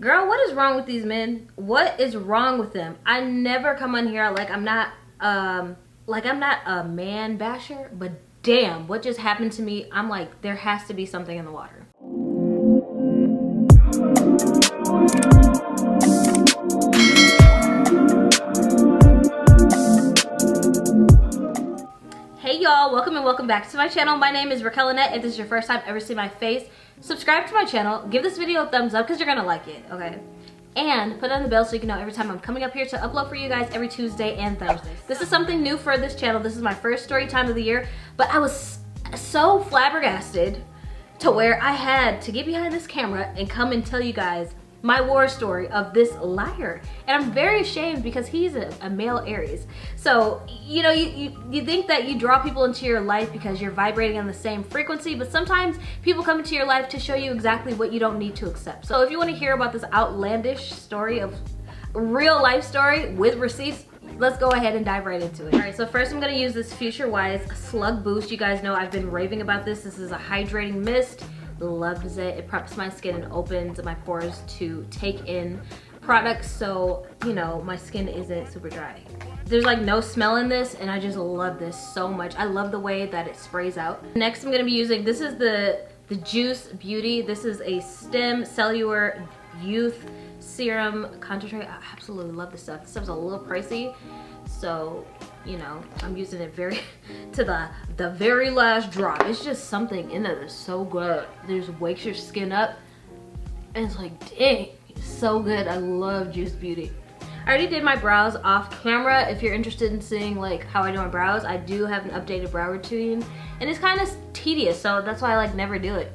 Girl, what is wrong with these men? What is wrong with them? I never come on here like I'm not a man basher, but damn, what just happened to me? I'm like, there has to be something in the water. Hey y'all, welcome back to my channel. My name is Raquelle Lynnette. If this is your first time ever seeing my face, subscribe to my channel, give this video a thumbs up because you're gonna like it, okay? And put on the bell so you can know every time I'm coming up here to upload for you guys every Tuesday and Thursday. This is something new for this channel. This is my first story time of the year, but I was so flabbergasted to where I had to get behind this camera and come and tell you guys my war story of this liar. And I'm very ashamed because he's a male Aries. So, you know, you think that you draw people into your life because you're vibrating on the same frequency, but sometimes people come into your life to show you exactly what you don't need to accept. So if you want to hear about this outlandish story of real life story with receipts, let's go ahead and dive right into it. All right, so first I'm gonna use this Future Wise Slug Boost. You guys know I've been raving about this. This is a hydrating mist. Loves it. It preps my skin and opens my pores to take in products so, you know, my skin isn't super dry. There's like no smell in this and I just love this so much. I love the way that it sprays out. Next I'm gonna be using, this is the Juice Beauty. This is a Stem Cellular Youth Serum Concentrate. I absolutely love this stuff. This stuff's a little pricey, so you know, I'm using it very to the very last drop. It's just something in it that's so good. There's wakes your skin up and it's like, dang, it's so good. I love Juice Beauty. I already did my brows off camera. If you're interested in seeing like how I do my brows, I do have an updated brow routine and it's kind of tedious, so that's why I like never do it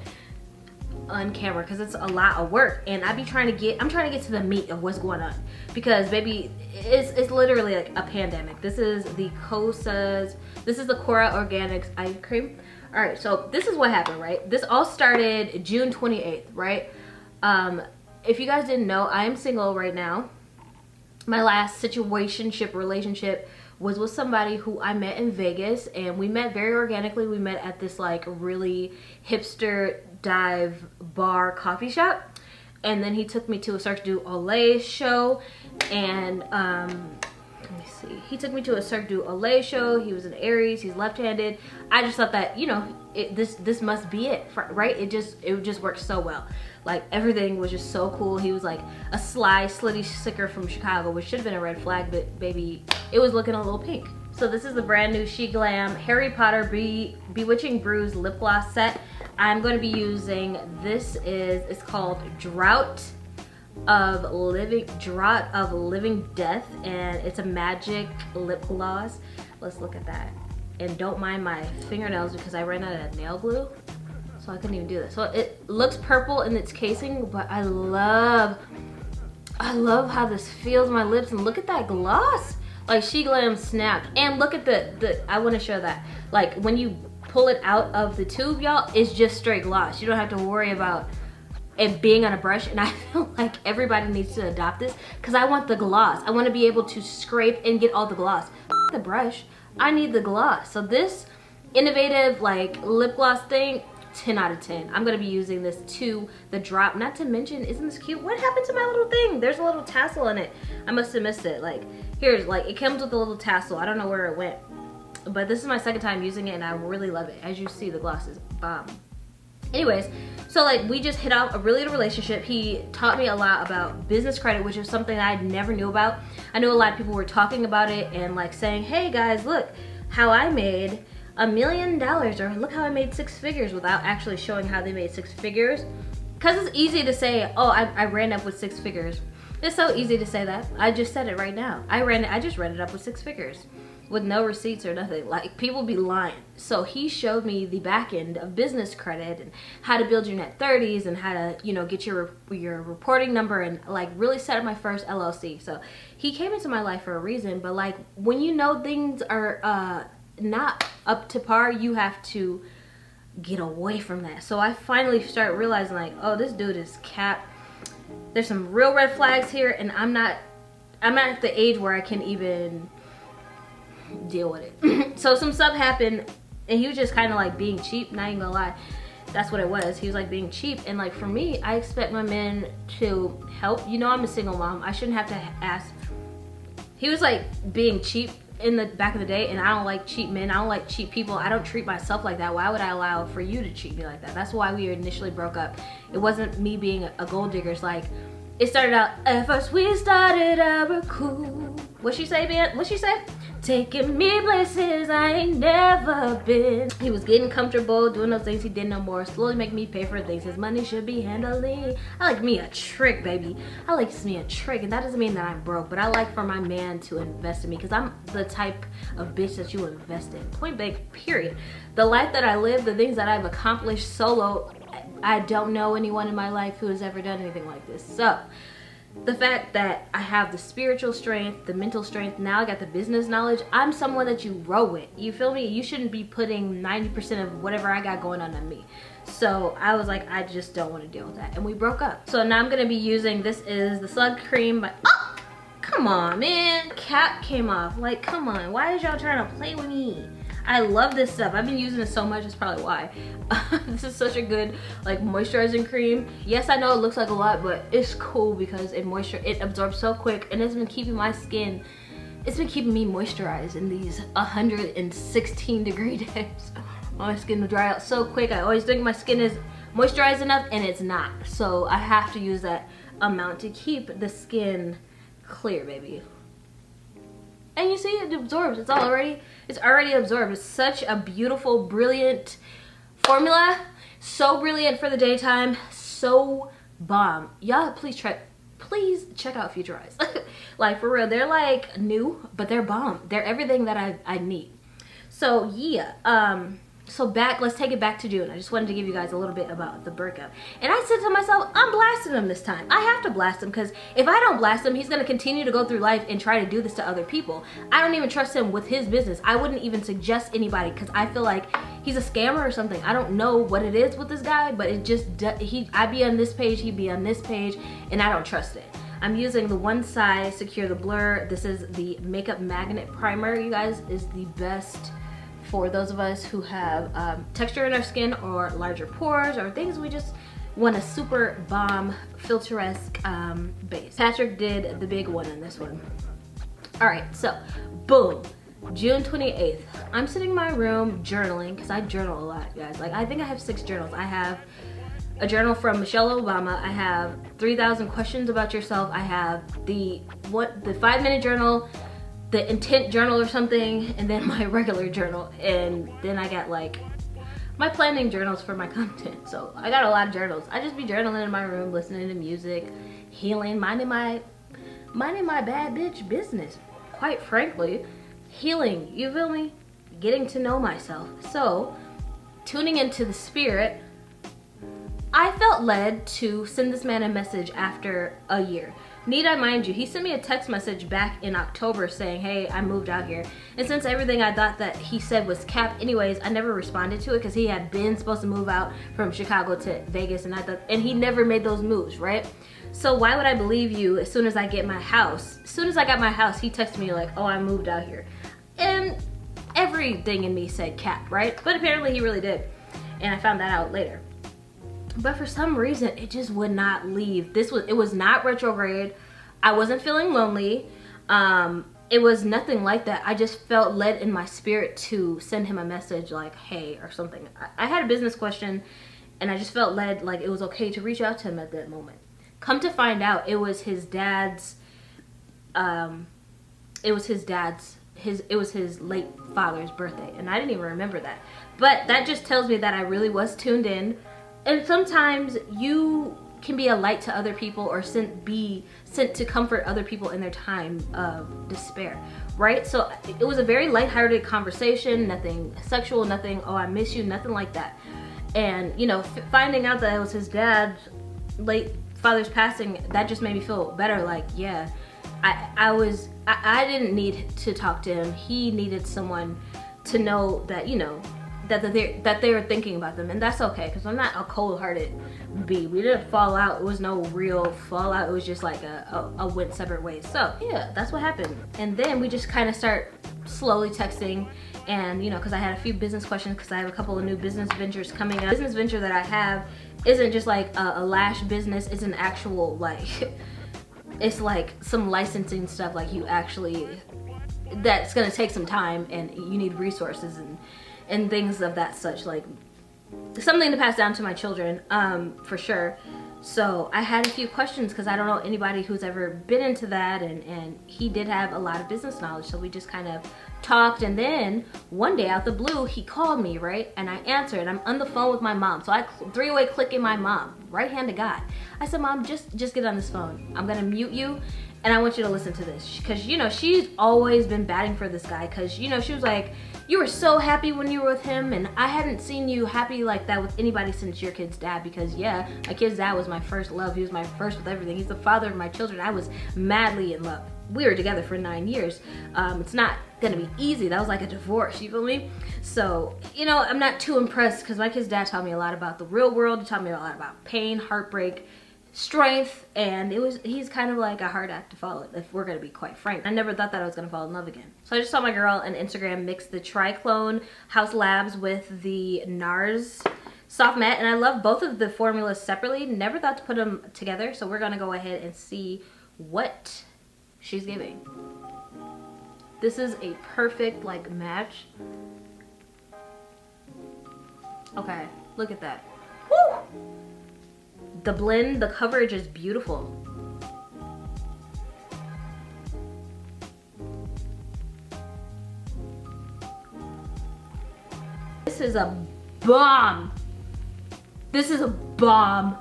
on camera because it's a lot of work and I'm trying to get to the meat of what's going on because baby, it's literally like a pandemic. This is the Kosas, this is the Cora Organics eye cream. All right, so this is what happened, right? This all started June 28th, right? If you guys didn't know, I am single right now. My last situationship relationship was with somebody who I met in Vegas and we met very organically. We met at this like really hipster dive bar coffee shop and then he took me to a Cirque du Soleil show and let me see, he took me to a Cirque du Soleil show. He was an Aries, he's left-handed. I just thought that, you know, this must be it, right? It just worked so well. Like everything was just so cool. He was like a sly slitty sticker from Chicago, which should have been a red flag, but baby, it was looking a little pink. So this is the brand new SHEGLAM Harry Potter Bewitching Brews lip gloss set. I'm going to be using this, it's called Draught of Living Death, and it's a magic lip gloss. Let's look at that. And don't mind my fingernails because I ran out of nail glue, so I couldn't even do this. So it looks purple in its casing, but I love how this feels on my lips, and look at that gloss. Like SHEGLAM snapped. And look at the I want to show that. Like when you pull it out of the tube, y'all, it's just straight gloss. You don't have to worry about it being on a brush, and I feel like everybody needs to adopt this because I want the gloss. I want to be able to scrape and get all the gloss. The brush, I need the gloss. So this innovative like lip gloss thing, 10 out of 10. I'm gonna be using this to the drop. Not to mention, isn't this cute? What happened to my little thing? There's a little tassel in it. I must have missed it. Like here's, like, it comes with a little tassel. I don't know where it went, but this is my second time using it and I really love it. As you see, the gloss is bomb. Anyways, so like we just hit off a really good relationship. He taught me a lot about business credit, which is something I never knew about. I knew a lot of people were talking about it and like saying, hey guys, look how I made $1 million, or look how I made 6 figures, without actually showing how they made 6 figures. Because it's easy to say, oh, I ran up with 6 figures. It's so easy to say that. I just said it right now. I just ran it up with 6 figures with no receipts or nothing. Like, people be lying. So he showed me the back end of business credit and how to build your net 30s and how to, you know, get your reporting number and like really set up my first LLC. So he came into my life for a reason, but like when you know things are not up to par, you have to get away from that. So I finally start realizing like, oh, this dude is cap. There's some real red flags here, and I'm not at the age where I can even deal with it. So some stuff happened and he was just kind of like being cheap, not even gonna lie. that's what it was. He was like being cheap. And like for me, I expect my men to help. You know, I'm a single mom. I shouldn't have to ask. He was like being cheap in the back of the day, and I don't like cheap men. I don't like cheap people. I don't treat myself like that. Why would I allow for you to treat me like that? That's why we initially broke up. It wasn't me being a gold digger. It's like, it started out, at first we started out cool. What'd she say, man? What'd she say? Taking me places I ain't never been. He was getting comfortable doing those things he did no more. Slowly making me pay for things his money should be handling. I like me a trick, baby. I like me a trick, and that doesn't mean that I'm broke, but I like for my man to invest in me, because I'm the type of bitch that you invest in. Point blank, period. The life that I live, the things that I've accomplished solo, I don't know anyone in my life who has ever done anything like this. So the fact that I have the spiritual strength, the mental strength, now I got the business knowledge, I'm someone that you roll with. You feel me? You shouldn't be putting 90% of whatever I got going on me. So I was like, I just don't want to deal with that. And we broke up. So now I'm going to be using, this is the Slug Cream by, oh, come on, man. Cap came off. Like, come on. Why is y'all trying to play with me? I love this stuff. I've been using it so much, that's probably why. This is such a good like moisturizing cream. Yes, I know it looks like a lot, but it's cool because it absorbs so quick, and it's been keeping my skin, it's been keeping me moisturized in these 116-degree days. My skin will dry out so quick. I always think my skin is moisturized enough, and it's not. So I have to use that amount to keep the skin clear, baby. And you see, it absorbs. It's already absorbed. It's such a beautiful, brilliant formula. So brilliant for the daytime. So bomb. Y'all, please check out Futurize. Like, for real, they're like new, but they're bomb. They're everything that I need. So yeah, so let's take it back to June. I just wanted to give you guys a little bit about the breakup. And I said to myself, I'm blasting him this time. I have to blast him, because if I don't blast him, he's gonna continue to go through life and try to do this to other people. I don't even trust him with his business. I wouldn't even suggest anybody, because I feel like he's a scammer or something. I don't know what it is with this guy, but it just, I'd be on this page, he'd be on this page, and I don't trust it. I'm using the One Size Secure the Blur. This is the Makeup Magnet Primer, you guys, is the best for those of us who have texture in our skin or larger pores or things we just want a super bomb filter-esque base. Patrick did the big one in this one. All right, so boom, June 28th. I'm sitting in my room journaling, because I journal a lot, guys. Like, I think I have 6 journals. I have a journal from Michelle Obama. I have 3,000 questions about yourself. I have the 5-minute journal, the intent journal or something, and then my regular journal, and then I got like my planning journals for my content. So I got a lot of journals. I just be journaling in my room, listening to music, healing, minding my bad bitch business, quite frankly. Healing, you feel me? Getting to know myself. So tuning into the spirit, I felt led to send this man a message after a year. Need I mind you, he sent me a text message back in October saying, hey, I moved out here. And since everything I thought that he said was cap anyways, I never responded to it, because he had been supposed to move out from Chicago to Vegas, and he never made those moves, right? So why would I believe you as soon as I get my house? As soon as I got my house, he texted me like, oh, I moved out here. And everything in me said cap, right? But apparently he really did. And I found that out later. But for some reason, it just would not leave. It was not retrograde. I wasn't feeling lonely. It was nothing like that. I just felt led in my spirit to send him a message like, hey, or something. I had a business question, and I just felt led, like it was okay to reach out to him at that moment. Come to find out, it was his dad's, it was his late father's birthday, and I didn't even remember that. But that just tells me that I really was tuned in. And sometimes you can be a light to other people, or be sent to comfort other people in their time of despair, right? So it was a very lighthearted conversation, nothing sexual, nothing, oh, I miss you, nothing like that. And, you know, finding out that it was his dad's late father's passing, that just made me feel better. Like, yeah, I didn't need to talk to him. He needed someone to know that, you know, that they were thinking about them, and that's okay because I'm not a cold-hearted bee. We didn't fall out. It was no real fallout. It was just like a went separate ways. So yeah, that's what happened. And then we just kind of start slowly texting, and you know, because I had a few business questions because I have a couple of new business ventures coming up. The business venture that I have isn't just like a lash business. It's an actual like it's like some licensing stuff, like you actually, that's gonna take some time and you need resources and things of that such, like something to pass down to my children, for sure. So I had a few questions because I don't know anybody who's ever been into that, and he did have a lot of business knowledge, so we just kind of talked. And then one day out the blue he called me, right, and I answered. I'm on the phone with my mom, so I three-way clicking my mom, right hand to God. I said, Mom, just get on this phone. I'm gonna mute you and I want you to listen to this, because you know she's always been batting for this guy, because you know she was like, you were so happy when you were with him, and I hadn't seen you happy like that with anybody since your kid's dad, because yeah, my kid's dad was my first love. He was my first with everything. He's the father of my children. I was madly in love. We were together for 9 years. It's not gonna be easy. That was like a divorce, you feel me? So, you know, I'm not too impressed because my kid's dad taught me a lot about the real world. He taught me a lot about pain, heartbreak, strength, and he's kind of like a hard act to follow, if we're gonna be quite frank. I never thought that I was gonna fall in love again. So I just saw my girl on Instagram mix the Triclone House Labs with the NARS Soft Matte, and I love both of the formulas separately. Never thought to put them together, so we're gonna go ahead and see what she's giving. This is a perfect like match. Okay, look at that. Woo! The blend, the coverage is beautiful. This is a bomb. This is a bomb.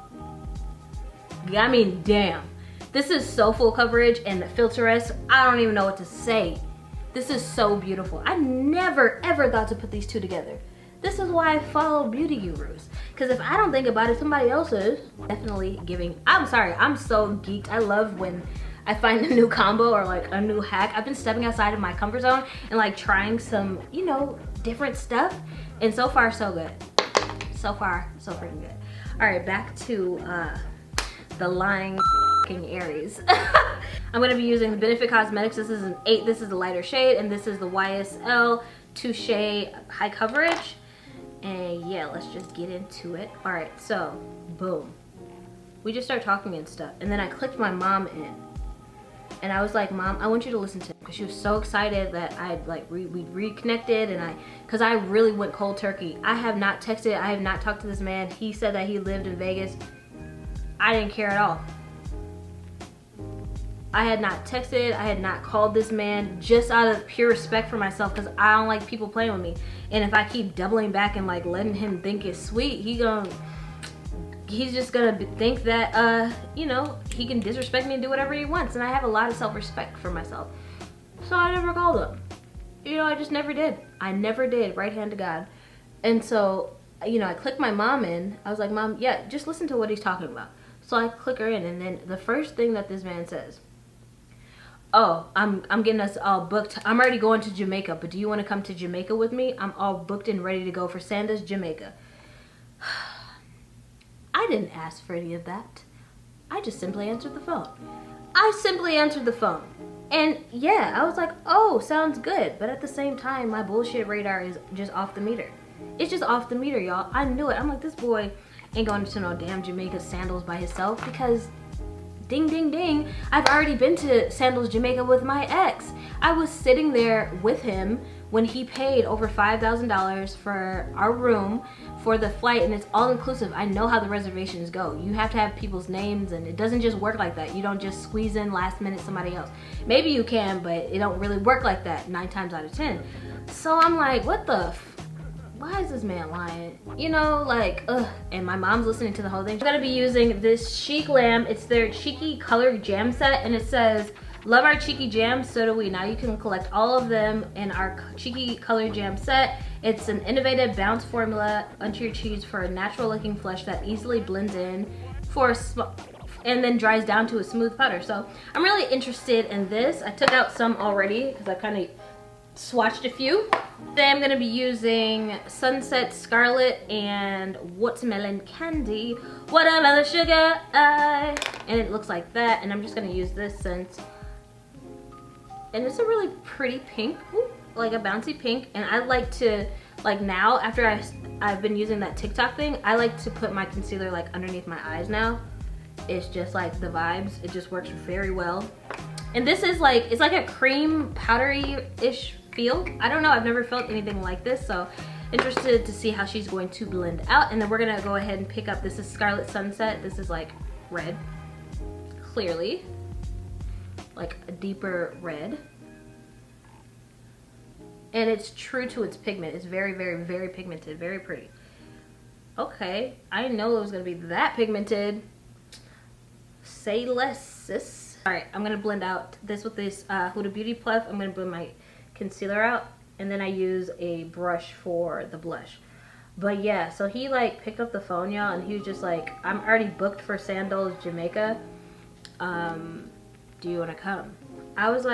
I mean, damn. This is so full coverage and filterless. I don't even know what to say. This is so beautiful. I never ever thought to put these two together. This is why I follow beauty gurus. Because if I don't think about it, somebody else is. Definitely giving. I'm sorry, I'm so geeked. I love when I find a new combo or like a new hack. I've been stepping outside of my comfort zone and like trying some, you know, different stuff. And so far, so good. So far, so freaking good. All right, back to the lying Aries. I'm gonna be using the Benefit Cosmetics. This is an 8, this is the lighter shade, and this is the YSL Touche High Coverage. And yeah, let's just get into it. All right, so boom. We just start talking and stuff. And then I clicked my mom in. And I was like, Mom, I want you to listen to it. Because she was so excited that I'd like, we reconnected, and because I really went cold turkey. I have not texted, I have not talked to this man. He said that he lived in Vegas. I didn't care at all. I had not texted, I had not called this man, just out of pure respect for myself, because I don't like people playing with me. And if I keep doubling back and like letting him think it's sweet, he's just gonna think that you know, he can disrespect me and do whatever he wants. And I have a lot of self-respect for myself, so I never called him. You know, I just never did. I never did, right hand to God. And so, you know, I clicked my mom in. I was like, Mom, yeah, just listen to what he's talking about. So I click her in, and then the first thing that this man says, oh, I'm getting us all booked. I'm already going to Jamaica, but do you want to come to Jamaica with me? I'm all booked and ready to go for Sanders, Jamaica. I didn't ask for any of that. I just simply answered the phone. I simply answered the phone. And yeah, I was like, oh, sounds good. But at the same time, my bullshit radar is just off the meter. It's just off the meter, y'all. I knew it. I'm like, this boy ain't going to no damn Jamaica Sandals by himself, because ding, ding, ding, I've already been to Sandals, Jamaica with my ex. I was sitting there with him when he paid over $5,000 for our room for the flight, and it's all inclusive. I know how the reservations go. You have to have people's names, and it doesn't just work like that. You don't just squeeze in last minute somebody else. Maybe you can, but it don't really work like that 9 times out of 10. So I'm like, what the why is this man lying? You know, like, ugh. And my mom's listening to the whole thing. I'm gonna be using this SHEGLAM. It's their Cheeky Color Jam Set, and it says, love our Cheeky Jams, so do we. Now you can collect all of them in our Cheeky Color Jam Set. It's an innovative bounce formula onto your cheeks for a natural looking flush that easily blends in and then dries down to a smooth powder. So I'm really interested in this. I took out some already because I kind of swatched a few. Today I'm gonna be using Sunset Scarlet and Watermelon Candy, Watermelon Sugar, and it looks like that. And I'm just gonna use this scent. And it's a really pretty pink, like a bouncy pink. And I like to, like now, after I've been using that TikTok thing, I like to put my concealer like underneath my eyes now. It's just like the vibes. It just works very well. And this is like, it's like a cream powdery-ish feel. I don't know, I've never felt anything like this, so interested to see how she's going to blend out. And then we're gonna go ahead and pick up, this is Scarlet Sunset. This is like red, clearly, like a deeper red. And it's true to its pigment. It's very, very, very pigmented, very pretty. Okay, I didn't know it was gonna be that pigmented. Say less, sis. All right, I'm gonna blend out this with this Huda Beauty Pluff. I'm gonna blend my concealer out, and then I use a brush for the blush. But yeah, so he like picked up the phone, y'all, and he was just like, I'm already booked for Sandals, Jamaica. Do you wanna come? I was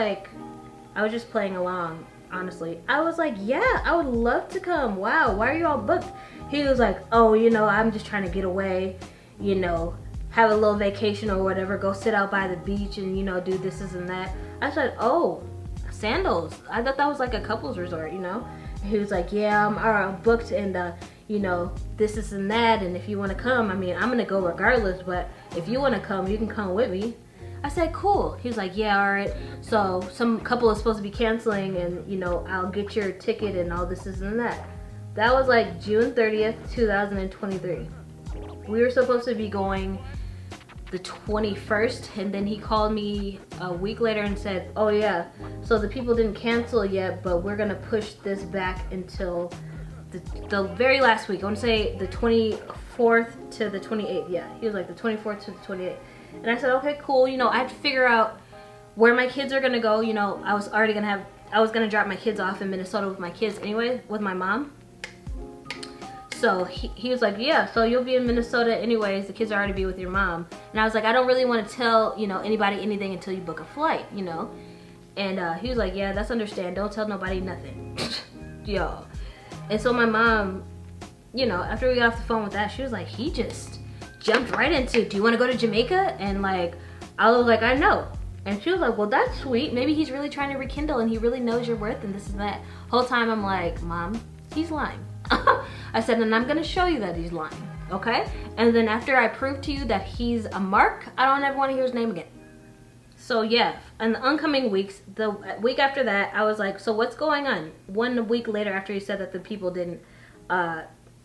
just playing along, honestly. I was like, yeah, I would love to come. Wow, why are you all booked? He was like, oh, you know, I'm just trying to get away, you know, have a little vacation or whatever, go sit out by the beach and, you know, do this and that. I said, oh, Sandals. I thought that was like a couples resort, you know? And he was like, yeah, I'm booked and, you know, this and that, and if you want to come, I mean, I'm going to go regardless, but if you want to come, you can come with me. I said, cool. He was like, yeah, all right. So some couple is supposed to be canceling and, you know, I'll get your ticket and all this and that. That was like June 30th, 2023. We were supposed to be going the 21st, and then he called me a week later and said, oh yeah, so the people didn't cancel yet, but we're gonna push this back until the very last week. I want to say the 24th to the 28th. Yeah, he was like the 24th to the 28th. And I said, okay, cool. You know, I have to figure out where my kids are gonna go. You know, I was gonna drop my kids off in Minnesota with my kids anyway, with my mom. So he was like, yeah, so you'll be in Minnesota anyways, the kids will already be with your mom. And I was like, I don't really want to tell, you know, anybody anything until you book a flight, you know. And he was like, yeah, that's understand, don't tell nobody nothing. Yo. And so my mom, you know, after we got off the phone with that, she was like, he just jumped right into, do you want to go to Jamaica? And like, I was like, I know. And she was like, well, that's sweet, maybe he's really trying to rekindle and he really knows your worth and this and that. Whole time I'm like, Mom, he's lying. I said, and I'm gonna show you that he's lying, okay? And then after I prove to you that he's a mark, I don't ever want to hear his name again. So yeah, in the oncoming weeks, the week after that, I was like, so what's going on? 1 week later, after he said that the people didn't,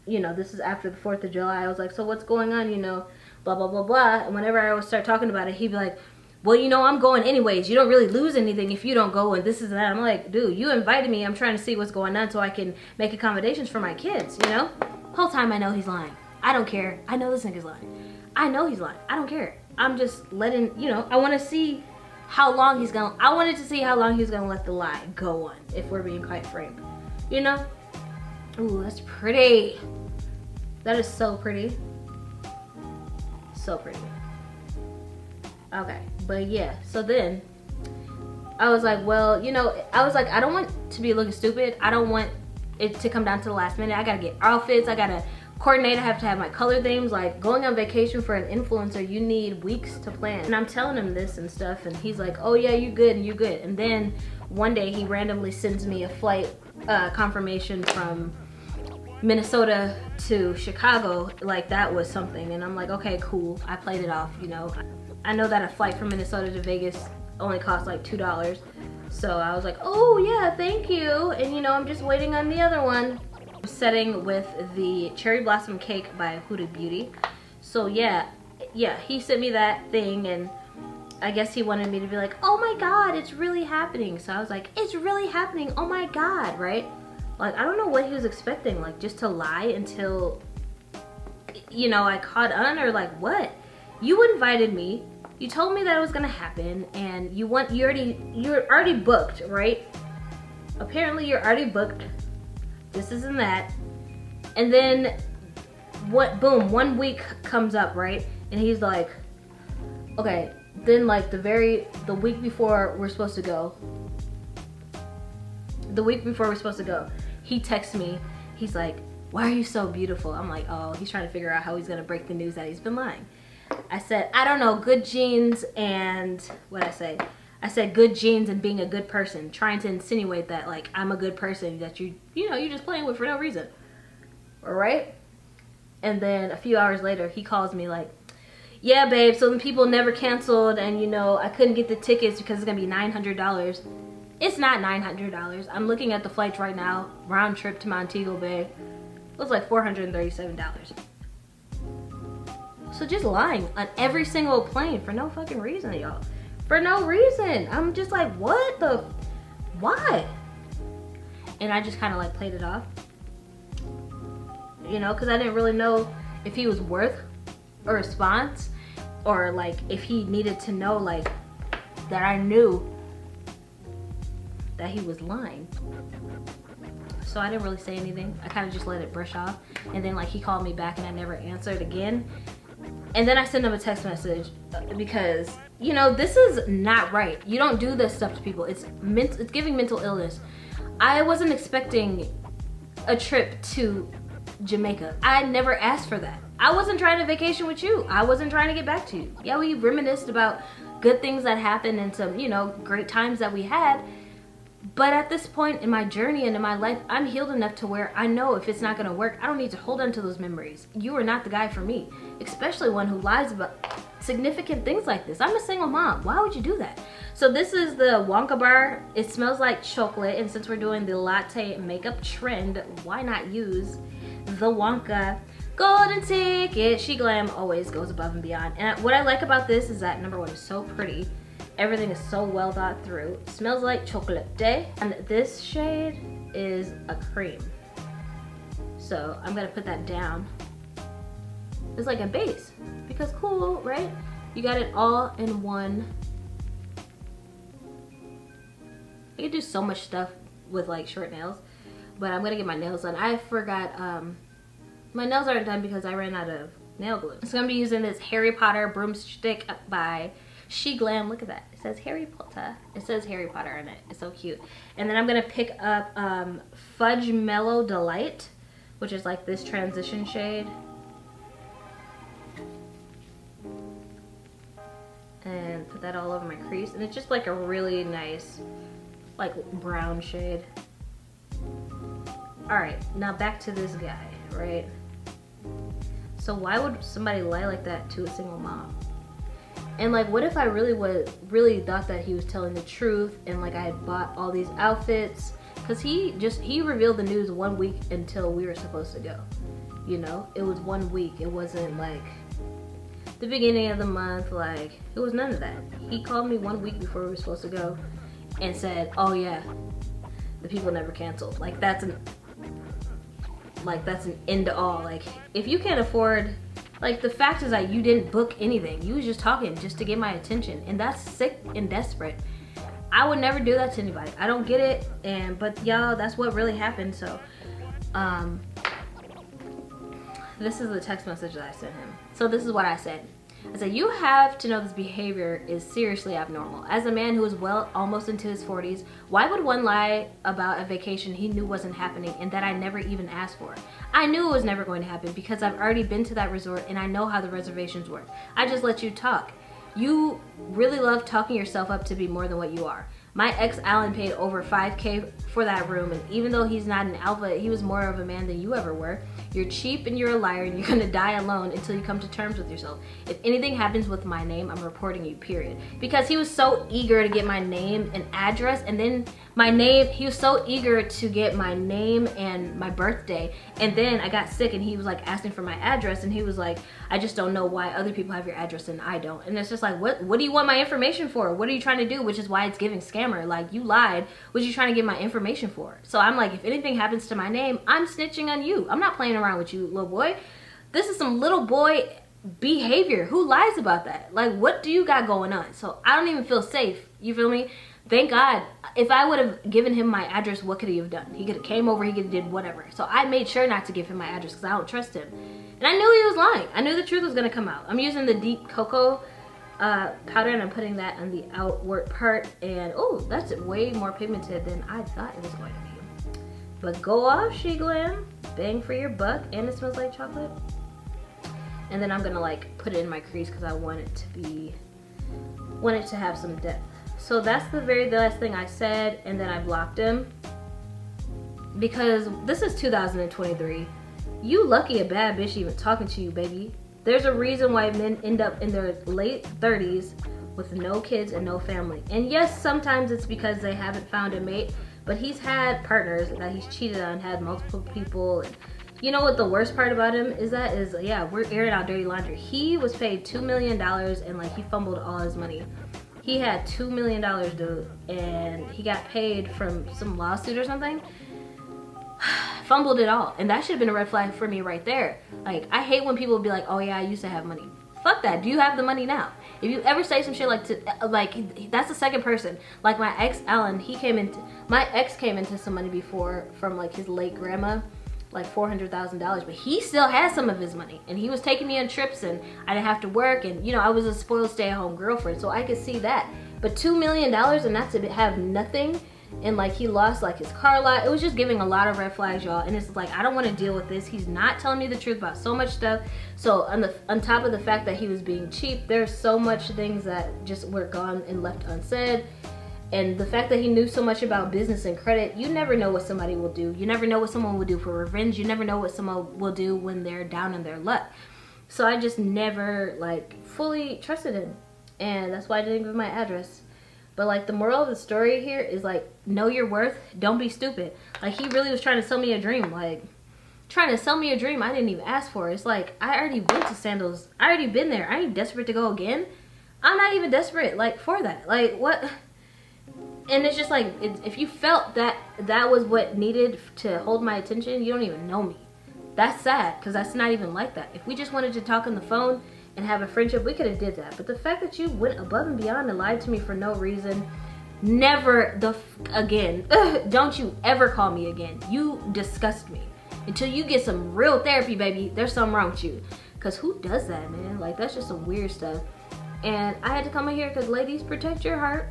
you know, this is after the 4th of July, I was like, so what's going on, you know, blah, blah, blah, blah. And whenever I would start talking about it, he'd be like, well, you know, I'm going anyways. You don't really lose anything if you don't go and this is that. I'm like, dude, you invited me. I'm trying to see what's going on so I can make accommodations for my kids, you know? Whole time I know he's lying. I don't care. I know this nigga's lying. I know he's lying. I don't care. I'm just letting, you know, I want to see how long he's going to, I wanted to see how long he's going to let the lie go on, if we're being quite frank, you know? Ooh, that's pretty. That is so pretty. So pretty. Okay, but yeah, so then I was like, well, you know, I was like, I don't want to be looking stupid. I don't want it to come down to the last minute. I gotta get outfits, I gotta coordinate, I have to have my color themes. Like going on vacation for an influencer, you need weeks to plan. And I'm telling him this and stuff, and he's like, oh yeah, you good, and you good. And then one day he randomly sends me a flight confirmation from Minnesota to Chicago. Like that was something, and I'm like, okay, cool. I played it off, you know. I know that a flight from Minnesota to Vegas only costs like $2. So I was like, oh yeah, thank you. And you know, I'm just waiting on the other one. I'm setting with the Cherry Blossom Cake by Huda Beauty. So yeah, he sent me that thing and I guess he wanted me to be like, oh my God, it's really happening. So I was like, it's really happening, oh my God, right? Like, I don't know what he was expecting, like just to lie until, you know, I caught on, or like what? You invited me, you told me that it was gonna happen, and you're already booked, right? Apparently you're already booked, this isn't that. And then what, boom, 1 week comes up, right? And he's like, okay, then like the week before we're supposed to go, the week before we're supposed to go, he texts me. He's like, why are you so beautiful? I'm like, oh, he's trying to figure out how he's gonna break the news that he's been lying. I said, I don't know, good genes and what'd I say? I said good genes and being a good person, trying to insinuate that like I'm a good person that you know, you're just playing with for no reason. All right? And then a few hours later, he calls me like, yeah, babe, so the people never canceled and, you know, I couldn't get the tickets because it's going to be $900. It's not $900. I'm looking at the flights right now, round trip to Montego Bay. It was like $437. So just lying on every single plane for no fucking reason, y'all. For no reason. I'm just like, what the, why? And I just kind of like played it off. You know, because I didn't really know if he was worth a response or like if he needed to know like that I knew that he was lying. So I didn't really say anything. I kind of just let it brush off. And then like he called me back and I never answered again. And then I sent him a text message because, you know, this is not right. You don't do this stuff to people. It's giving mental illness. I wasn't expecting a trip to Jamaica. I never asked for that. I wasn't trying to vacation with you. I wasn't trying to get back to you. Yeah, we reminisced about good things that happened and some, you know, great times that we had. But at this point in my journey and in my life, I'm healed enough to where I know if it's not going to work, I don't need to hold on to those memories. You are not the guy for me, especially one who lies about significant things like this. I'm a single mom. Why would you do that? So this is the Wonka bar. It smells like chocolate, and since we're doing the latte makeup trend, why not use the Wonka golden ticket? SHEGLAM always goes above and beyond. And what I like about this is that number one, it's so pretty. Everything is so well thought through. It smells like chocolate. And this shade is a cream. So I'm gonna put that down. It's like a base, because cool, right? You got it all in one. I could do so much stuff with like short nails, but I'm gonna get my nails done. I forgot, my nails aren't done because I ran out of nail glue. So I'm gonna be using this Harry Potter broomstick by SHEGLAM. Look at that. It says Harry Potter. It says Harry Potter on it. It's so cute. And then I'm gonna pick up Fudge Mellow Delight, which is like this transition shade. And put that all over my crease. And it's just like a really nice, like brown shade. All right, now back to this guy, right? So why would somebody lie like that to a single mom? And like, what if I really thought that he was telling the truth and like I had bought all these outfits? Cause he revealed the news 1 week until we were supposed to go. You know, it was 1 week. It wasn't like the beginning of the month. Like, it was none of that. He called me 1 week before we were supposed to go and said, oh yeah, the people never canceled. Like that's an end to all. Like, if you can't afford, like, the fact is that you didn't book anything. You was just talking just to get my attention, and that's sick and desperate. I would never do that to anybody. I don't get it, but y'all, that's what really happened. So this is the text message that I sent him. So this is what I said. I said, you have to know this behavior is seriously abnormal. As a man who is well almost into his 40s, why would one lie about a vacation he knew wasn't happening and that I never even asked for? I knew it was never going to happen because I've already been to that resort and I know how the reservations work. I just let you talk. You really love talking yourself up to be more than what you are. My ex Alan paid over $5K for that room, and even though he's not an alpha, he was more of a man than you ever were. You're cheap and you're a liar and you're gonna die alone until you come to terms with yourself. If anything happens with my name, I'm reporting you, period. Because he was so eager to get my name and address, and then my name, he was so eager to get my name and my birthday, and then I got sick and he was like asking for my address, and he was like, I just don't know why other people have your address and I don't. And it's just like, what do you want my information for? What are you trying to do? Which is why it's giving scammer. Like, you lied. What are you trying to get my information for? So I'm like, if anything happens to my name, I'm snitching on you. I'm not playing around with you, little boy. This is some little boy behavior. Who lies about that? Like, what do you got going on? So I don't even feel safe. You feel me? Thank God. If I would have given him my address, what could he have done? He could have came over, he could have did whatever. So I made sure not to give him my address because I don't trust him. And I knew he was lying. I knew the truth was gonna come out. I'm using the deep cocoa powder, and I'm putting that on the outward part. And oh, that's way more pigmented than I thought it was going to be. But go off, SHEGLAM. Bang for your buck, and it smells like chocolate. And then I'm gonna like put it in my crease because I want it to have some depth. So that's the very last thing I said, and then I blocked him because this is 2023. You lucky a bad bitch even talking to you, baby. There's a reason why men end up in their late 30s with no kids and no family. And yes, sometimes it's because they haven't found a mate, but he's had partners that he's cheated on, had multiple people. And you know what the worst part about him is? Yeah, we're airing out dirty laundry. He was paid $2 million and like he fumbled all his money. He had $2 million, dude, and he got paid from some lawsuit or something. Fumbled it all, and that should have been a red flag for me right there. Like, I hate when people be like, oh yeah, I used to have money. Fuck that. Do you have the money now? If you ever say some shit like that's the second person. Like my ex Alan, my ex came into some money before from like his late grandma, like $400,000, but he still has some of his money, and he was taking me on trips, and I didn't have to work, and you know, I was a spoiled stay-at-home girlfriend, so I could see that. But $2 million and not to have nothing, and like he lost like his car lot. It was just giving a lot of red flags, y'all. And it's like, I don't want to deal with this. He's not telling me the truth about so much stuff. So on top of the fact that he was being cheap, there's so much things that just were gone and left unsaid. And the fact that he knew so much about business and credit, you never know what somebody will do. You never know what someone will do for revenge. You never know what someone will do when they're down in their luck. So I just never like fully trusted him, and that's why I didn't give my address. But like the moral of the story here is like, know your worth. Don't be stupid. Like he really was trying to sell me a dream. Like trying to sell me a dream I didn't even ask for. It's like, I already went to Sandals. I already been there. I ain't desperate to go again. I'm not even desperate like for that. Like what? And it's just like, if you felt that that was what needed to hold my attention, you don't even know me. That's sad, because that's not even like that. If we just wanted to talk on the phone and have a friendship, we could have did that. But the fact that you went above and beyond and lied to me for no reason, never again. Don't you ever call me again. You disgust me. Until you get some real therapy, baby, there's something wrong with you. Because who does that, man? Like, that's just some weird stuff. And I had to come in here because, ladies, protect your heart.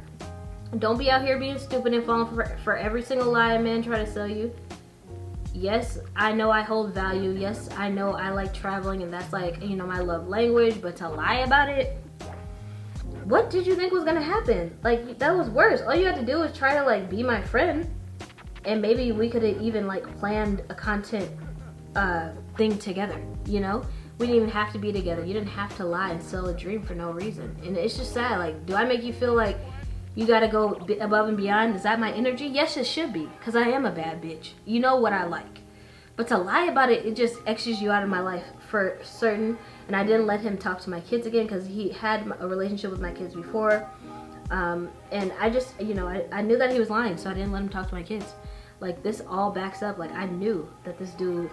Don't be out here being stupid and falling for every single lie a man try to sell you. Yes, I know I hold value. Yes, I know I like traveling, and that's like, you know, my love language. But to lie about it, what did you think was gonna happen? Like, that was worse. All you had to do was try to like be my friend, and maybe we could have even like planned a content thing together. You know, we didn't even have to be together. You didn't have to lie and sell a dream for no reason. And it's just sad. Like, do I make you feel like you gotta go above and beyond? Is that my energy? Yes, it should be, because I am a bad bitch. You know what I like. But to lie about it, it just X's you out of my life for certain. And I didn't let him talk to my kids again because he had a relationship with my kids before. And I just, you know, I knew that he was lying, so I didn't let him talk to my kids. Like, this all backs up. Like, I knew that this dude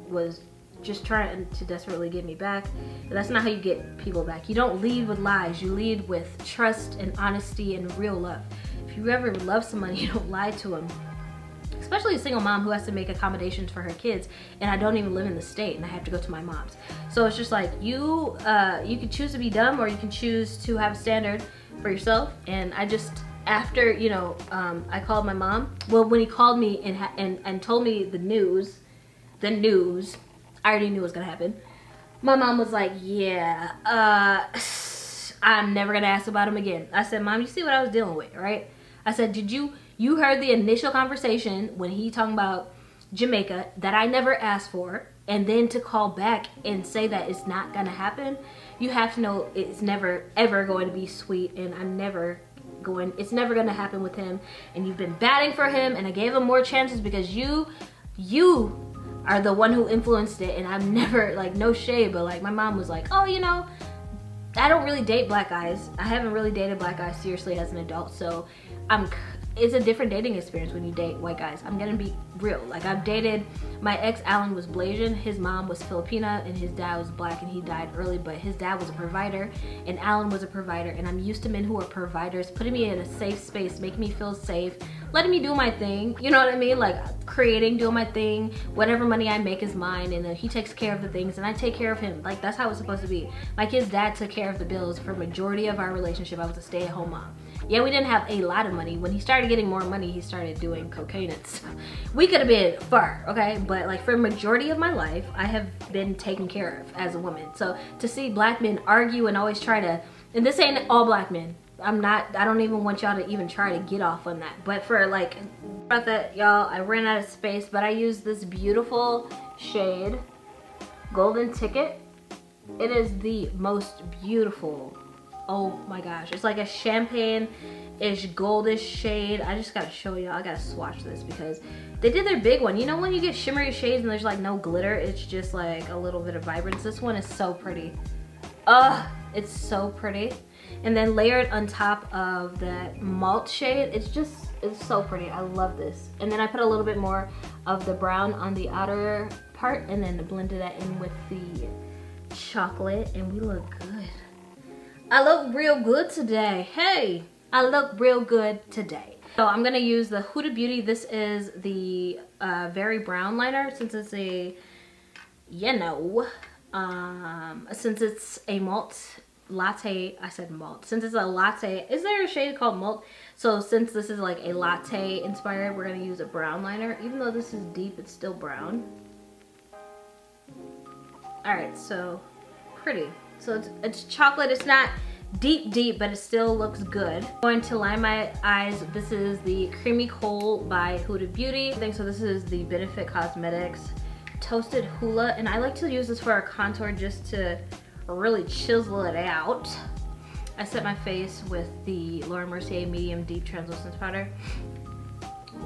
was just trying to desperately get me back. But that's not how you get people back. You don't lead with lies. You lead with trust and honesty and real love. If you ever love somebody, you don't lie to them. Especially a single mom who has to make accommodations for her kids, and I don't even live in the state, and I have to go to my mom's. So it's just like, you can choose to be dumb, or you can choose to have a standard for yourself. And I just, after, you know, I called my mom. Well, when he called me and told me the news, I already knew it was gonna happen. My mom was like, yeah, I'm never gonna ask about him again. I said, Mom, you see what I was dealing with, right? I said, you heard the initial conversation when he talking about Jamaica that I never asked for, and then to call back and say that it's not gonna happen, you have to know it's never ever going to be sweet, and it's never gonna happen with him. And you've been batting for him, and I gave him more chances because you are the one who influenced it. And I'm never, like, no shade, but like my mom was like, oh, you know, I don't really date black guys. I haven't really dated black guys seriously as an adult, so it's a different dating experience when you date white guys. I'm gonna be real. Like, I've dated, my ex Alan was Blasian, his mom was Filipina, and his dad was black, and he died early, but his dad was a provider, and Alan was a provider, and I'm used to men who are providers, putting me in a safe space, making me feel safe, letting me do my thing. You know what I mean? Like creating, doing my thing. Whatever money I make is mine, and then he takes care of the things and I take care of him. Like that's how it's supposed to be. My kid's dad took care of the bills for majority of our relationship. I was a stay-at-home mom. Yeah, we didn't have a lot of money. When he started getting more money, he started doing cocaine and stuff. We could have been far, okay? But like for majority of my life, I have been taken care of as a woman. So to see black men argue and always try to, and this ain't all black men. I don't even want y'all to even try to get off on that. But for like, about that, y'all, I ran out of space, but I used this beautiful shade, Golden Ticket. It is the most beautiful. Oh my gosh, it's like a champagne-ish goldish shade. I just gotta show y'all. I gotta swatch this because they did their big one. You know when you get shimmery shades and there's like no glitter, it's just like a little bit of vibrance. This one is so pretty. It's so pretty. And then layered on top of that malt shade, it's so pretty. I love this. And then I put a little bit more of the brown on the outer part and then blended that in with the chocolate, and we look good. I look real good today. Hey, I look real good today. So I'm gonna use the Huda Beauty. This is the Very Brown liner, since it's a, since it's a malt latte. I said malt. Since it's a latte, is there a shade called malt? So since this is like a latte inspired, we're gonna use a brown liner. Even though this is deep, it's still brown. All right, so pretty. So it's chocolate. It's not deep, but it still looks good. I'm going to line my eyes. This is the Creamy Coal by Huda Beauty. So this is the Benefit Cosmetics Toasted Hula, and I like to use this for a contour just to really chisel it out. I set my face with the Laura Mercier Medium Deep Translucence Powder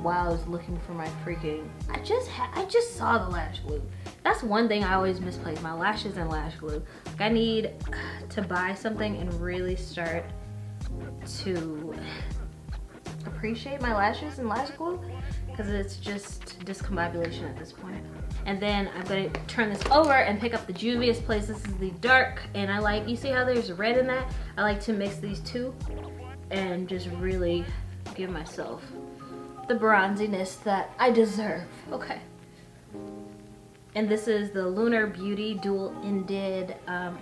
while I was looking for my freaking, I just saw the lash glue. That's one thing I always misplace, my lashes and lash glue. Like I need to buy something and really start to appreciate my lashes and lash glue, because it's just discombobulation at this point. And then I'm gonna turn this over and pick up the Juvia's Place. This is the dark, and I like, you see how there's red in that? I like to mix these two and just really give myself the bronziness that I deserve. Okay. And this is the Lunar Beauty dual-ended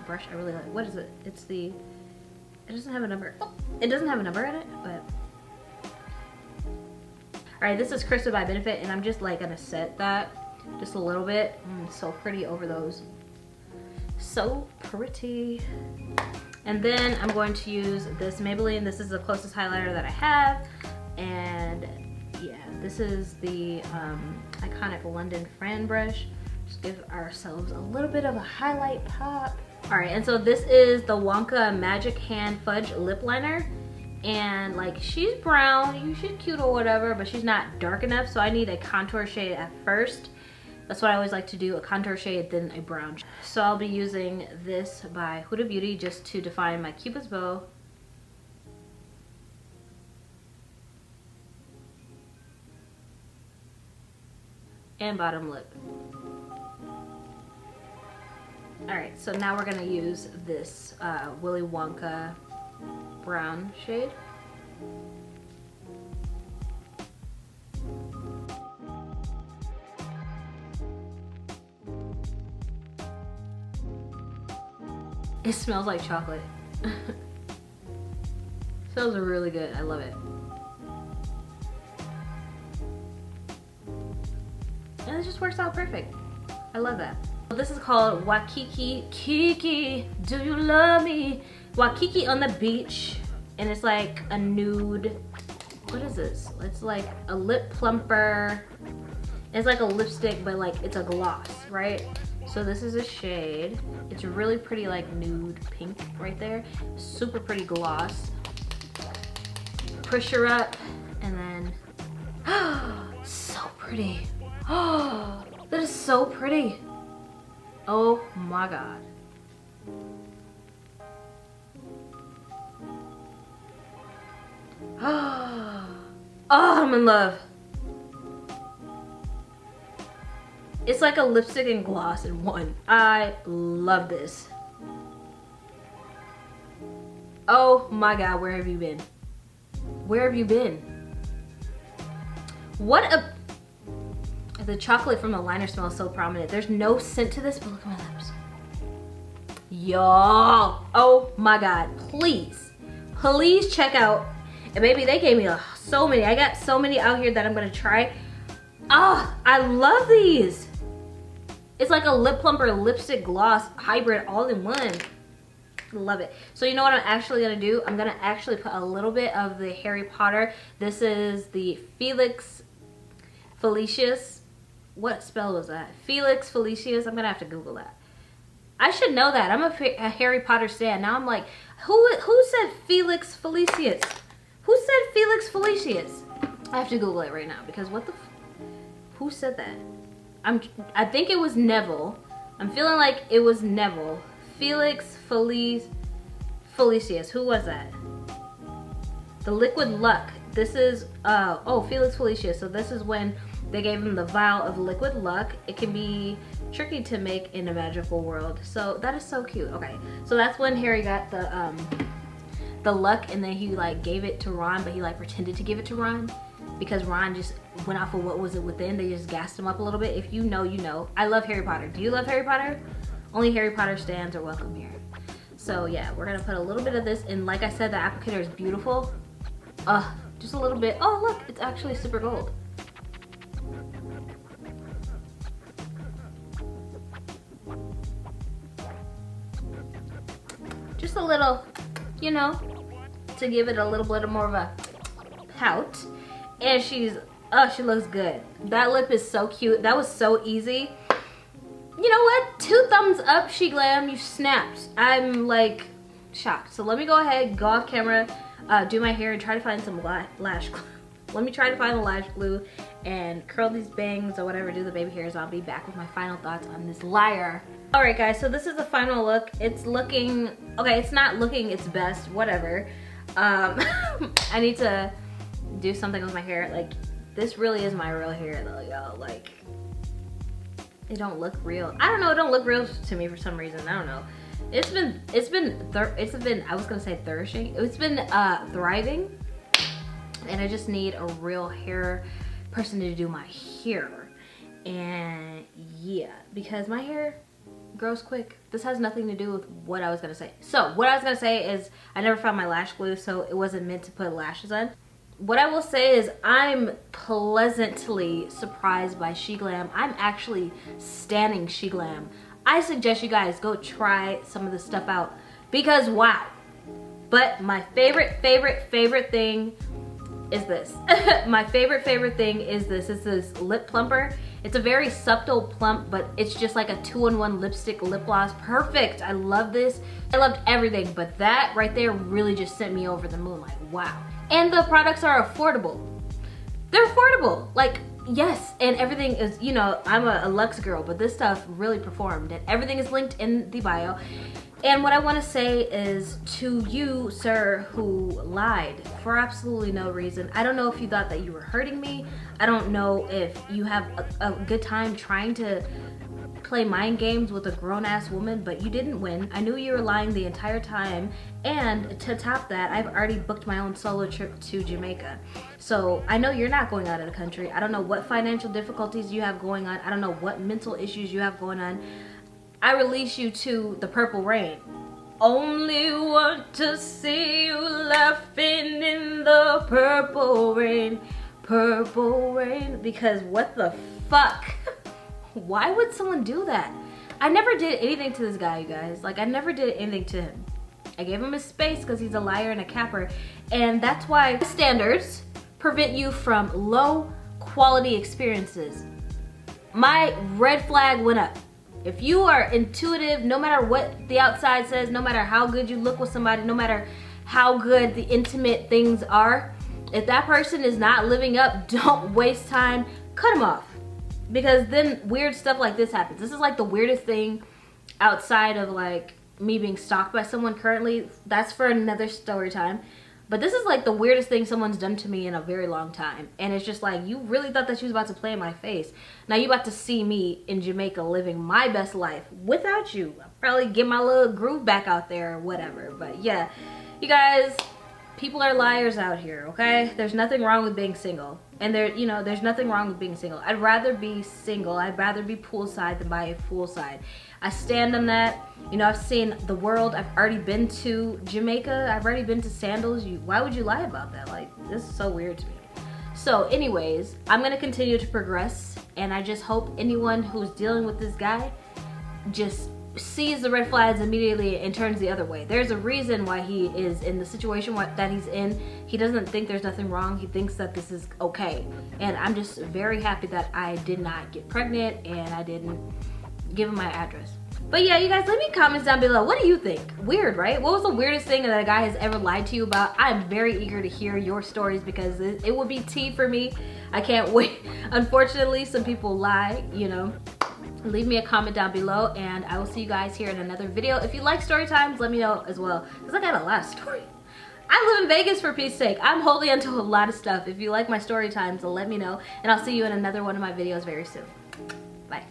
brush. I really like. What is it? It's the, it doesn't have a number. Oh, it doesn't have a number in it, but. All right, this is Crystal by Benefit, and I'm just like gonna set that just a little bit. So pretty over those. So pretty. And then I'm going to use this Maybelline. This is the closest highlighter that I have. And yeah, this is the iconic London Fran brush. Just give ourselves a little bit of a highlight pop. All right, and so this is the Wonka Magic Hand Fudge Lip Liner. And like, she's brown, she's cute or whatever, but she's not dark enough, so I need a contour shade at first. That's what I always like to do, a contour shade, then a brown. So I'll be using this by Huda Beauty just to define my Cupid's bow. And bottom lip. All right, so now we're gonna use this Willy Wonka brown shade. It smells like chocolate. Smells really good. I love it. And it just works out perfect. I love that. This is called Waikiki. Kiki, do you love me? Waikiki on the beach. And it's like a nude. What is this? It's like a lip plumper. It's like a lipstick, but like it's a gloss, right? So this is a shade. It's really pretty, like nude pink right there. Super pretty gloss. Push her up and then, so pretty. Oh, that is so pretty. Oh my God. Oh, I'm in love. It's like a lipstick and gloss in one. I love this. Oh my God, where have you been? Where have you been? What a... The chocolate from the liner smells so prominent. There's no scent to this, but look at my lips. Y'all, oh my God, please check out. And baby, they gave me so many. I got so many out here that I'm gonna try. Oh, I love these. It's like a lip plumper lipstick gloss hybrid all in one. Love it. So you know what I'm actually gonna do? I'm gonna actually put a little bit of the Harry Potter. This is the Felicius. What spell was that? Felix Felicius. I'm gonna have to Google that. I should know that. I'm a Harry Potter stan. Now I'm like, who said Felix Felicius? Who said Felix Felicius? I have to Google it right now because what the who said that? I think it was Neville. I'm feeling like it was Neville. Felix Felicius. Who was that? The Liquid Luck. This is oh, Felix Felicius. So this is when they gave him the vial of liquid luck. It can be tricky to make in a magical world. So that is so cute. Okay, so that's when Harry got the luck, and then he like gave it to Ron, but he like pretended to give it to Ron because Ron just went off of what was it within. They just gassed him up a little bit. If you know, you know. I love Harry Potter. Do you love Harry Potter? Only Harry Potter stans are welcome here. So yeah, we're gonna put a little bit of this, and like I said, the applicator is beautiful. Just a little bit. Oh look, it's actually super gold. Just a little, you know, to give it a little bit more of a pout. And she looks good. That lip is so cute. That was so easy. You know what? 2 thumbs up, SHEGLAM. You snapped. I'm like shocked. So let me go ahead, go off camera, do my hair, and try to find some lash glue. Let me try to find the lash glue and curl these bangs or whatever, do the baby hairs. I'll be back with my final thoughts on this liar. All right guys, so this is the final look. It's looking, okay, it's not looking its best, whatever. I need to do something with my hair. Like, this really is my real hair though, y'all. Like, it don't look real. I don't know, it don't look real to me for some reason. I don't know. It's been I was gonna say flourishing. It's been thriving, and I just need a real hair person to do my hair. And yeah, because my hair grows quick. This has nothing to do with what I was gonna say. So what I was gonna say is I never found my lash glue, so it wasn't meant to put lashes on. What I will say is I'm pleasantly surprised by SHEGLAM. I'm actually standing SHEGLAM. I suggest you guys go try some of this stuff out because wow. But my favorite thing is this. My favorite thing is this. It's this lip plumper. It's a very subtle plump, but it's just like a 2-in-1 lipstick lip gloss. Perfect. I love this. I loved everything, but that right there really just sent me over the moon. Like, wow. And the products are affordable. They're affordable. Like, yes, and everything is, you know, I'm a luxe girl, but this stuff really performed, and everything is linked in the bio. And what I want to say is to you, sir, who lied for absolutely no reason. I don't know if you thought that you were hurting me. I don't know if you have a good time trying to play mind games with a grown-ass woman, but you didn't win. I knew you were lying the entire time. And to top that, I've already booked my own solo trip to Jamaica. So I know you're not going out of the country. I don't know what financial difficulties you have going on. I don't know what mental issues you have going on. I release you to the purple rain. Only want to see you laughing in the purple rain. Purple rain. Because what the fuck? Why would someone do that? I never did anything to this guy, you guys. Like, I never did anything to him. I gave him his space because he's a liar and a capper. And that's why standards prevent you from low quality experiences. My red flag went up. If you are intuitive, no matter what the outside says, no matter how good you look with somebody, no matter how good the intimate things are, if that person is not living up, don't waste time, cut them off. Because then weird stuff like this happens. This is like the weirdest thing outside of like me being stalked by someone currently. That's for another story time. But this is like the weirdest thing someone's done to me in a very long time. And it's just like, you really thought that she was about to play in my face. Now you about to see me in Jamaica living my best life without you. I'll probably get my little groove back out there or whatever. But yeah, you guys, people are liars out here, okay? There's nothing wrong with being single. And there's nothing wrong with being single. I'd rather be single. I'd rather be poolside than by a poolside. I stand on that. I've seen the world. I've already been to Jamaica. I've already been to Sandals. Why would you lie about that? Like, this is so weird to me. So anyways, I'm gonna continue to progress, and I just hope anyone who's dealing with this guy just sees the red flags immediately and turns the other way. There's a reason why he is in the situation that he's in. He doesn't think there's nothing wrong. He thinks that this is okay. And I'm just very happy that I did not get pregnant and I didn't give him my address. But yeah, you guys, leave me comments down below. What do you think? Weird, right? What was the weirdest thing that a guy has ever lied to you about? I'm very eager to hear your stories because it would be tea for me. I can't wait. Unfortunately, some people lie, Leave me a comment down below, and I will see you guys here in another video. If you like story times, let me know as well, because I got a lot of stories. I live in Vegas, for peace sake. I'm holding onto a lot of stuff. If you like my story times, let me know, and I'll see you in another one of my videos very soon. Bye.